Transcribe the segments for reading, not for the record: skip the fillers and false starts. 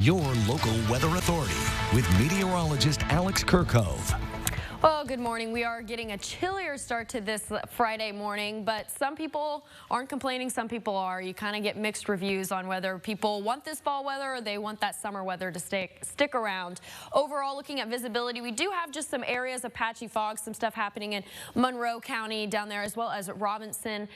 Your local weather authority with meteorologist Alex Kirkove. Well, good morning. We are getting a chillier start to this Friday morning, but some people aren't complaining, some people are. You kind of get mixed reviews on whether people want this fall weather or they want that summer weather to stick around. Overall, looking at visibility, we do have just some areas of patchy fog, some stuff happening in Monroe County down there as well as Robinson,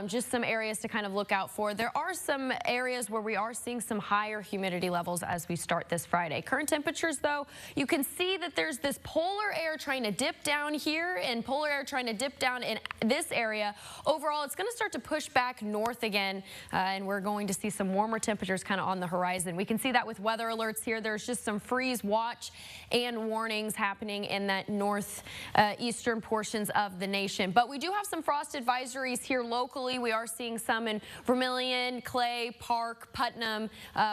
just some areas to kind of look out for. There are some areas where we are seeing some higher humidity levels as we start this Friday. Current temperatures, though, you can see that there's this polar air trying to dip down here and polar air trying to dip down in this area. Overall, it's going to start to push back north again, and we're going to see some warmer temperatures kind of on the horizon. We can see that with weather alerts here. There's just some freeze watch and warnings happening in that northeastern portions of the nation. But we do have some frost advisories here locally. We are seeing some in Vermilion, Clay, Park, Putnam,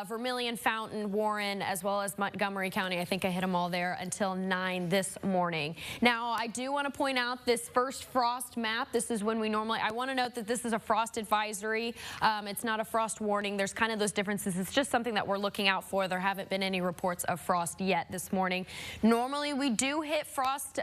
Vermilion, Fountain, Warren, as well as Montgomery County. I think I hit them all there until 9 this morning. Now, I do want to point out this first frost map. This is when we normally, I want to note that this is a frost advisory. It's not a frost warning. There's kind of those differences. It's just something that we're looking out for. There haven't been any reports of frost yet this morning. Normally, we do hit frost,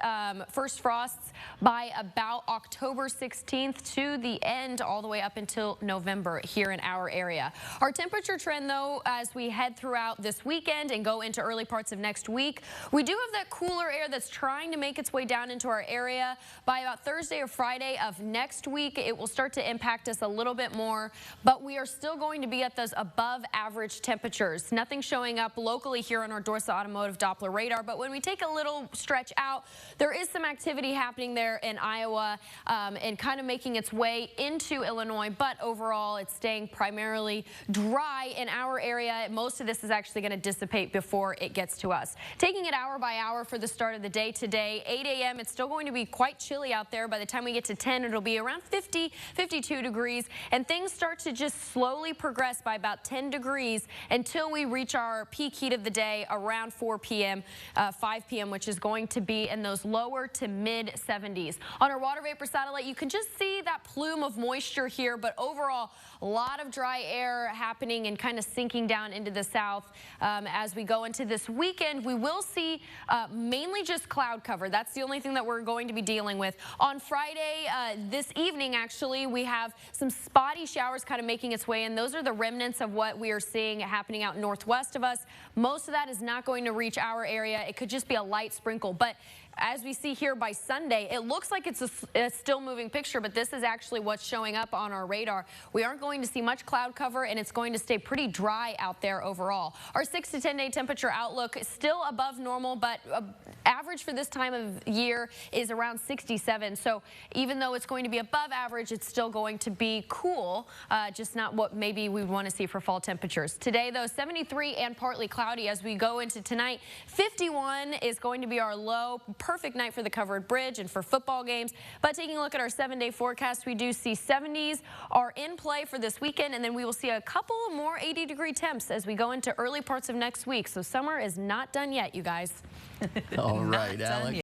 first frosts by about October 16th to the end, all the way up until November here in our area. Our temperature trend, though, as we head throughout this weekend and go into early parts of next week, we do have that cooler air that's trying to make its way down into our area. By about Thursday or Friday of next week, it will start to impact us a little bit more, but we are still going to be at those above average temperatures. Nothing showing up locally here on our Dorsa Automotive Doppler radar, but when we take a little stretch out, there is some activity happening there in Iowa and kind of making its way into Illinois, but overall it's staying primarily dry in our area. Most of this is actually going to dissipate before it gets to us. Taking it hour by hour for the start of the day today, 8 a.m. it's still going to be quite chilly out there. By the time we get to 10, it'll be around 50, 52 degrees, and things start to just slowly progress by about 10 degrees until we reach our peak heat of the day around 4 p.m., 5 p.m., which is going to be in those lower to mid 70s. On our water vapor satellite, you can just see that plume of moisture here, but overall, a lot of dry air happening and kind of sinking down into the south. As we go into this weekend, we will see mainly just cloud cover. That's the only thing that we're going to be dealing with. On Friday, this evening, actually, we have some spotty showers kind of making its way in. Those are the remnants of what we are seeing happening out northwest of us. Most of that is not going to reach our area. It could just be a light sprinkle, but as we see here by Sunday, it looks like it's a still moving picture, but this is actually what's showing up on our radar. We aren't going to see much cloud cover, and it's going to stay pretty dry out there overall. Our 6 to 10 day temperature outlook is still above normal, but average for this time of year is around 67. So even though it's going to be above average, it's still going to be cool, just not what maybe we want to see for fall temperatures. Today, though, 73 and partly cloudy. As we go into tonight, 51 is going to be our low. Perfect night for the covered bridge and for football games. But taking a look at our 7-day forecast, we do see 70s are in play for this weekend, and then we will see a couple more 80-degree temps as we go into early parts of next week. So summer is not done yet, you guys. All right, Alex.